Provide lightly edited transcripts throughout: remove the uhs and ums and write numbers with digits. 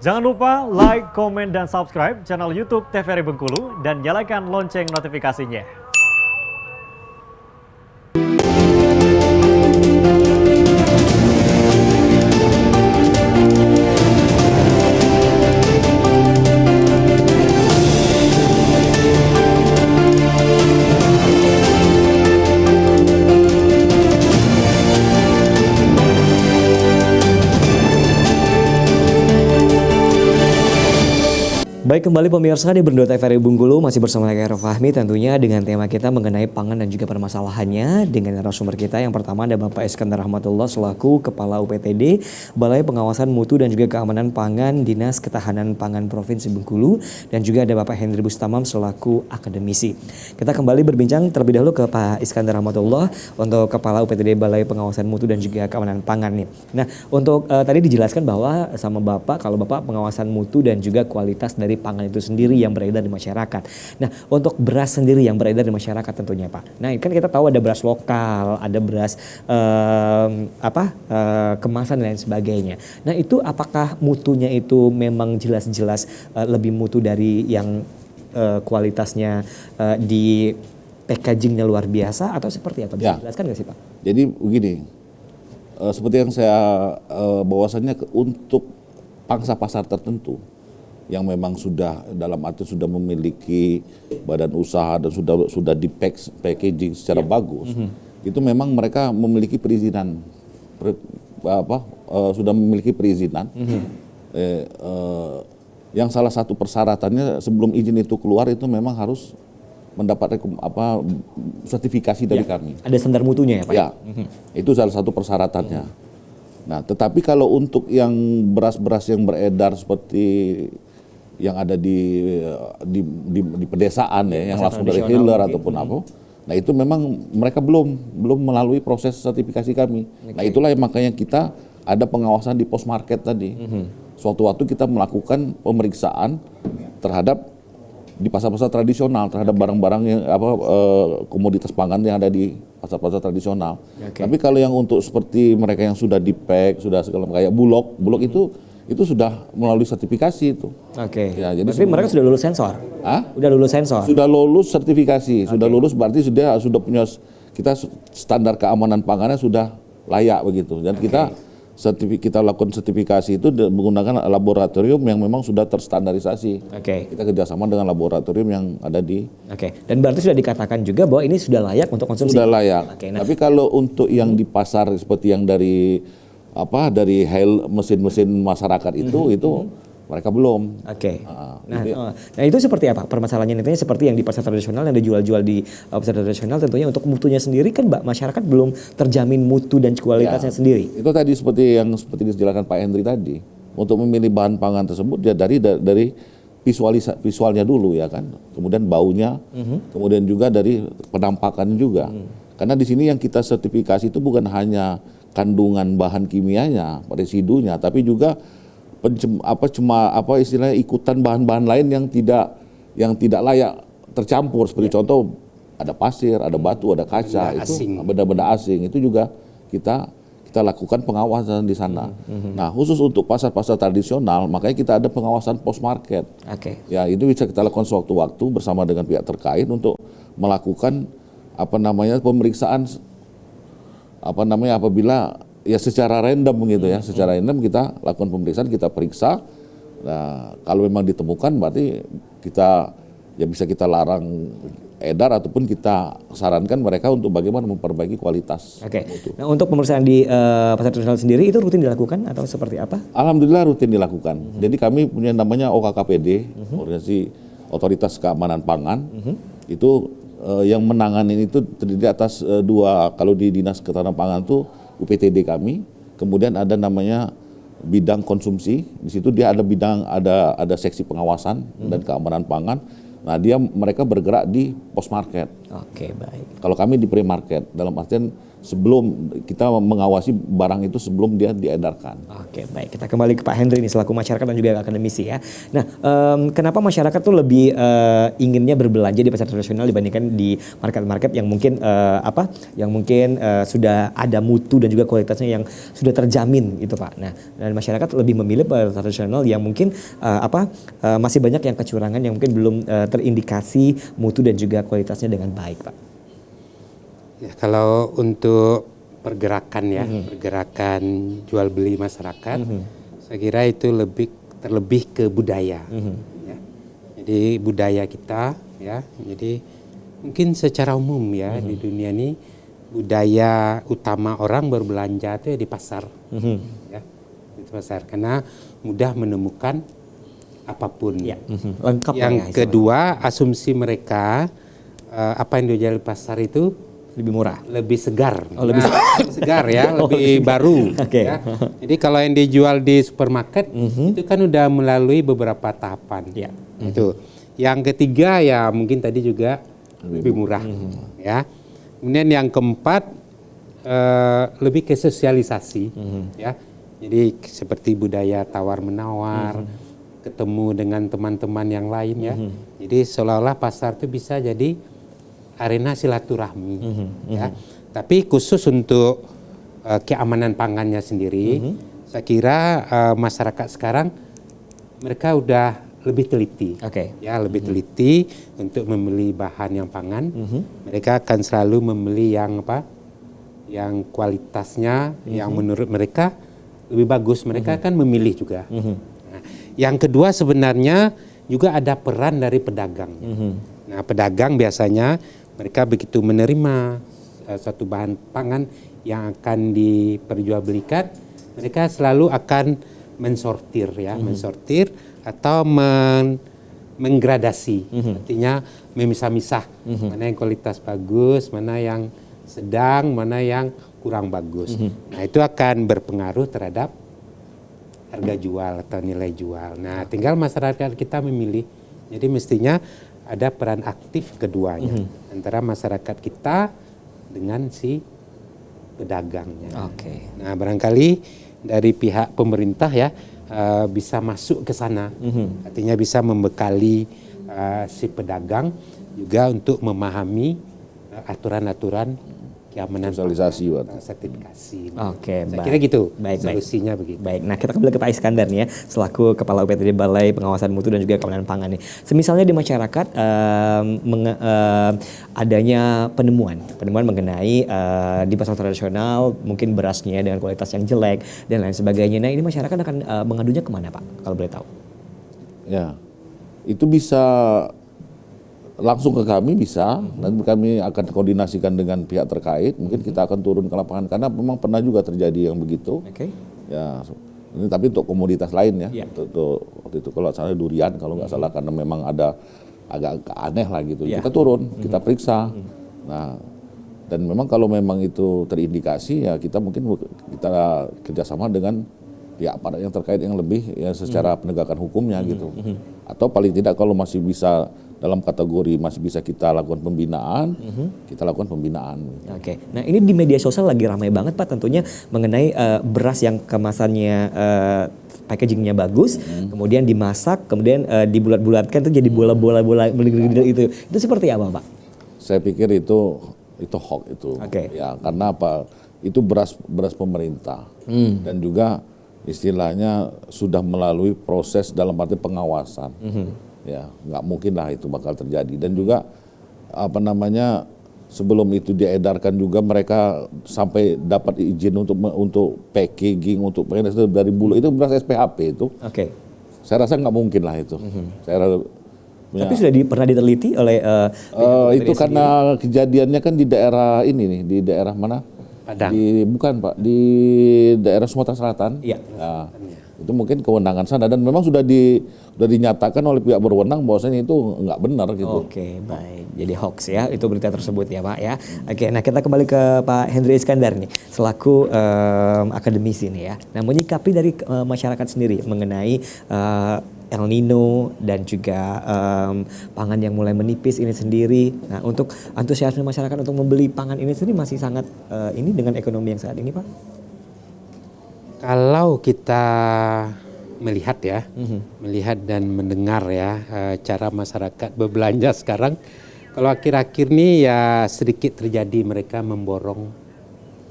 Jangan lupa like, komen, dan subscribe channel YouTube TVRI Bengkulu dan nyalakan lonceng notifikasinya. Baik, kembali pemirsa di Bendua TVRI Bengkulu masih bersama saya Khairul Fahmi, tentunya dengan tema kita mengenai pangan dan juga permasalahannya dengan narasumber kita. Yang pertama ada Bapak Iskandar Rahmatullah selaku Kepala UPTD Balai Pengawasan Mutu dan juga Keamanan Pangan Dinas Ketahanan Pangan Provinsi Bengkulu, dan juga ada Bapak Hendri Bustamam selaku akademisi. Kita kembali berbincang terlebih dahulu ke Pak Iskandar Rahmatullah untuk Kepala UPTD Balai Pengawasan Mutu dan juga Keamanan Pangan nih. Nah, untuk tadi dijelaskan bahwa sama Bapak kalau Bapak pengawasan mutu dan juga kualitas dari pangan itu sendiri yang beredar di masyarakat. Nah, untuk beras sendiri yang beredar di masyarakat tentunya Pak. Nah, kan kita tahu ada beras lokal, ada beras kemasan dan lain sebagainya. Nah, itu apakah mutunya itu memang jelas-jelas lebih mutu dari yang kualitasnya di packagingnya luar biasa atau seperti apa? Bisa dijelaskan nggak sih Pak? Jadi begini, seperti yang saya bahwasannya untuk pangsa pasar tertentu yang memang sudah dalam arti sudah memiliki badan usaha dan sudah di packaging secara bagus, itu memang mereka memiliki perizinan, sudah memiliki perizinan. Yang salah satu persyaratannya sebelum izin itu keluar itu memang harus mendapat sertifikasi dari kami. Ada standar mutunya ya Pak? Ya, itu salah satu persyaratannya. Nah, tetapi kalau untuk yang beras-beras yang beredar seperti yang ada di pedesaan ya, yang langsung dari hilir ataupun apa, nah itu memang mereka belum melalui proses sertifikasi kami. Nah, itulah yang makanya kita ada pengawasan di pos market tadi. Suatu waktu kita melakukan pemeriksaan terhadap di pasar-pasar tradisional terhadap barang-barang yang komoditas pangan yang ada di pasar-pasar tradisional. Tapi kalau yang untuk seperti mereka yang sudah di-pack, sudah segala kayak bulog itu sudah melalui sertifikasi itu. Ya, jadi mereka sudah lulus sensor. Udah lulus sensor. Sudah lulus sertifikasi, sudah lulus berarti sudah punya kita standar keamanan pangannya sudah layak begitu. Dan kita lakukan sertifikasi itu menggunakan laboratorium yang memang sudah terstandarisasi. Kita kerjasama dengan laboratorium yang ada di. Dan berarti sudah dikatakan juga bahwa ini sudah layak untuk konsumsi. Sudah layak. Tapi kalau untuk yang di pasar seperti yang dari mesin-mesin masyarakat itu mereka belum. Nah itu seperti apa permasalahannya? Intinya seperti yang di pasar tradisional yang dijual-jual di pasar tradisional, tentunya untuk mutunya sendiri kan masyarakat belum terjamin mutu dan kualitasnya sendiri. Itu tadi seperti dijelaskan Pak Hendri tadi. Untuk memilih bahan pangan tersebut dia dari visualnya dulu ya kan. Kemudian baunya, kemudian juga dari penampakan juga. Karena di sini yang kita sertifikasi itu bukan hanya kandungan bahan kimianya, residunya, tapi juga istilahnya ikutan bahan-bahan lain yang tidak layak tercampur, seperti contoh ada pasir, ada batu, ada kaca, benda-benda asing itu juga kita lakukan pengawasan di sana. Nah, khusus untuk pasar-pasar tradisional, makanya kita ada pengawasan post market. Ya, itu bisa kita lakukan sewaktu-waktu bersama dengan pihak terkait untuk melakukan pemeriksaan apabila ya secara random gitu ya, secara random kita lakukan pemeriksaan, kita periksa. Nah, kalau memang ditemukan berarti bisa kita larang edar ataupun kita sarankan mereka untuk bagaimana memperbaiki kualitas. Nah, untuk pemeriksaan di pasar tradisional sendiri itu rutin dilakukan atau seperti apa? Alhamdulillah rutin dilakukan. Jadi kami punya namanya OKKPD, Organisasi Otoritas Keamanan Pangan. Itu yang menangani itu terdiri atas dua, kalau di Dinas Ketahanan Pangan itu UPTD kami, kemudian ada namanya bidang konsumsi. Di situ dia ada seksi pengawasan dan keamanan pangan. Nah, mereka bergerak di pos market. Oke, baik. Kalau kami di pre-market, dalam artian sebelum kita mengawasi barang itu sebelum dia diedarkan. Oke, baik. Kita kembali ke Pak Hendri nih selaku masyarakat dan juga akademisi ya. Nah, kenapa masyarakat tuh lebih inginnya berbelanja di pasar tradisional dibandingkan di market-market yang mungkin sudah ada mutu dan juga kualitasnya yang sudah terjamin gitu Pak. Nah, dan masyarakat lebih memilih pasar tradisional yang mungkin masih banyak yang kecurangan yang mungkin belum terindikasi mutu dan juga kualitasnya dengan baik Pak. Ya, kalau untuk pergerakan ya, pergerakan jual beli masyarakat, saya kira itu terlebih ke budaya. Ya. Jadi budaya kita, ya, jadi mungkin secara umum ya di dunia ini budaya utama orang berbelanja itu ya di pasar, ya, di pasar karena mudah menemukan apapun. Ya. Lengkap. Yang kedua, asumsi mereka apa yang dijual di pasar itu lebih murah, lebih segar, lebih segar ya, lebih baru. Oke. Ya. Jadi kalau yang dijual di supermarket itu kan udah melalui beberapa tahapan. Ya. Itu. Yang ketiga ya mungkin tadi juga lebih murah, ya. Kemudian yang keempat lebih ke sosialisasi, ya. Jadi seperti budaya tawar menawar, ketemu dengan teman-teman yang lain ya. Jadi seolah-olah pasar itu bisa jadi arena silaturahmi, ya. Tapi khusus untuk keamanan pangannya sendiri, saya kira masyarakat sekarang mereka udah lebih teliti, ya, lebih teliti untuk membeli bahan yang pangan. Mereka akan selalu membeli yang yang kualitasnya, yang menurut mereka lebih bagus. Mereka akan memilih juga. Nah, yang kedua sebenarnya juga ada peran dari pedagang. Nah, pedagang biasanya mereka begitu menerima suatu bahan pangan yang akan diperjualbelikan, mereka selalu akan mensortir ya, mensortir atau menggradasi, artinya memisah-misah mana yang kualitas bagus, mana yang sedang, mana yang kurang bagus. Nah, itu akan berpengaruh terhadap harga jual atau nilai jual. Nah, tinggal masyarakat kita memilih. Jadi mestinya ada peran aktif keduanya antara masyarakat kita dengan si pedagangnya. Nah, barangkali dari pihak pemerintah ya bisa masuk ke sana, artinya bisa membekali si pedagang juga untuk memahami aturan-aturan keamanan Sosialisasi, sertifikasi. Saya kira gitu. Baik, solusinya begitu. Baik. Nah, kita kembali ke Pak Iskandar nih ya, selaku Kepala UPTD Balai Pengawasan Mutu dan juga Keamanan Pangan nih. Semisalnya di masyarakat adanya penemuan mengenai di pasar tradisional mungkin berasnya dengan kualitas yang jelek dan lain sebagainya. Nah, ini masyarakat akan mengadunya kemana Pak, kalau boleh tahu? Ya, itu bisa langsung ke kami bisa, dan kami akan koordinasikan dengan pihak terkait. Mungkin kita akan turun ke lapangan karena memang pernah juga terjadi yang begitu. Ya, ini tapi untuk komoditas lain ya. Untuk waktu itu kalau salah durian kalau nggak salah, karena memang ada agak aneh lah gitu. Kita turun, kita periksa. Nah, dan memang kalau memang itu terindikasi ya kita kerjasama dengan pihak aparat yang terkait yang lebih ya secara penegakan hukumnya gitu. Atau paling tidak kalau masih bisa dalam kategori masih bisa kita lakukan pembinaan, kita lakukan pembinaan. Nah, ini di media sosial lagi ramai banget Pak tentunya mengenai beras yang kemasannya packagingnya bagus, kemudian dimasak, kemudian dibulat-bulatkan itu jadi bola-bola itu seperti apa Pak? Saya pikir itu hoax itu. Ya, karena apa? Itu beras pemerintah dan juga istilahnya sudah melalui proses dalam arti pengawasan. Ya, nggak mungkin lah itu bakal terjadi. Dan juga sebelum itu diedarkan juga mereka sampai dapat izin untuk packaging, untuk dari bulu itu beras SPHP itu. Saya rasa nggak mungkin lah itu. Tapi sudah pernah diteliti oleh itu karena kejadiannya kan di daerah ini nih, di daerah mana? Padang. Bukan Pak, di daerah Sumatera Selatan. Nah, itu mungkin kewenangan sana dan memang sudah dinyatakan oleh pihak berwenang bahwasanya itu nggak benar gitu. Baik. Jadi hoax ya itu berita tersebut ya Pak ya. Nah kita kembali ke Pak Hendri Iskandar nih selaku akademisi nih ya. Nah, menyikapi dari masyarakat sendiri mengenai El Nino dan juga pangan yang mulai menipis ini sendiri. Nah, untuk antusiasme masyarakat untuk membeli pangan ini sendiri masih sangat ini dengan ekonomi yang saat ini, Pak? Kalau kita melihat ya, melihat dan mendengar ya cara masyarakat berbelanja sekarang, kalau akhir-akhir ini ya sedikit terjadi mereka memborong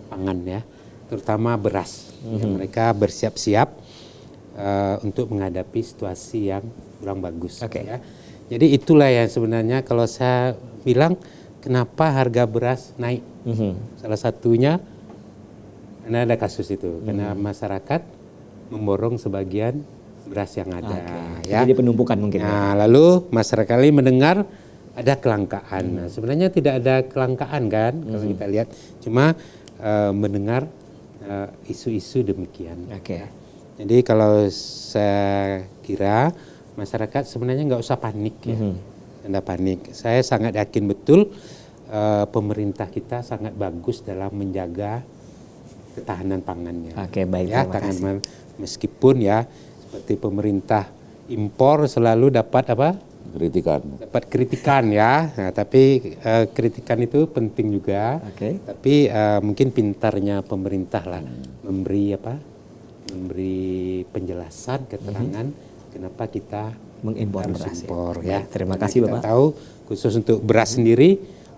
pangan ya, terutama beras. Ya, mereka bersiap-siap untuk menghadapi situasi yang kurang bagus. Oke. Ya. Jadi itulah yang sebenarnya kalau saya bilang kenapa harga beras naik. Salah satunya karena ada kasus itu, karena masyarakat memborong sebagian beras yang ada. Ya. Jadi penumpukan mungkin. Nah, lalu masyarakat ini mendengar ada kelangkaan. Nah, sebenarnya tidak ada kelangkaan kan kalau kita lihat, cuma mendengar isu-isu demikian. Oke. Jadi kalau saya kira masyarakat sebenarnya nggak usah panik ya, anda panik. Saya sangat yakin betul pemerintah kita sangat bagus dalam menjaga ketahanan pangannya. Oke, baik, Ya, terima kasih. meskipun ya seperti pemerintah impor selalu dapat apa? Kritikan. Dapat kritikan ya. Nah, tapi kritikan itu penting juga. Oke. Tapi mungkin pintarnya pemerintah lah memberi apa? Memberi penjelasan, keterangan kenapa kita Mengimpor harus beras ya. impor ya. Baik, terima Karena kasih, kita Bapak. tahu khusus untuk beras sendiri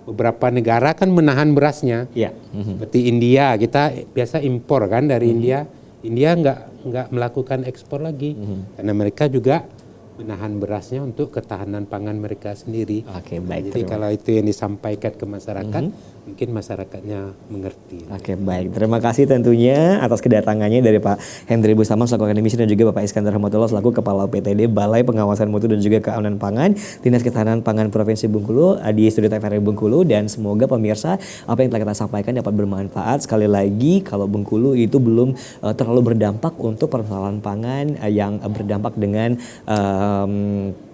beberapa negara kan menahan berasnya. Iya. Seperti India, kita biasa impor kan dari India. India nggak melakukan ekspor lagi karena mereka juga menahan berasnya untuk ketahanan pangan mereka sendiri. Oke, baik. Jadi kalau itu yang disampaikan ke masyarakat, mungkin masyarakatnya mengerti. Oke, baik. Terima kasih tentunya atas kedatangannya dari Pak Hendri Bustama selaku akademisi dan juga Bapak Iskandar Rahmatullah selaku Kepala UPTD Balai Pengawasan Mutu dan juga Keamanan Pangan Dinas Ketahanan Pangan Provinsi Bengkulu di Studio TVRI Bengkulu, dan semoga pemirsa apa yang telah kita sampaikan dapat bermanfaat. Sekali lagi, kalau Bengkulu itu belum terlalu berdampak untuk permasalahan pangan yang berdampak dengan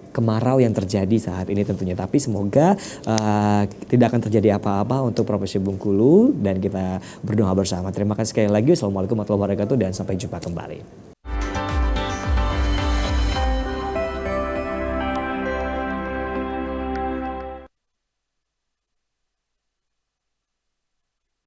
kemarau yang terjadi saat ini tentunya, tapi semoga tidak akan terjadi apa-apa untuk Provinsi Bengkulu dan kita berdoa bersama. Terima kasih sekali lagi. Assalamualaikum warahmatullahi wabarakatuh dan sampai jumpa kembali.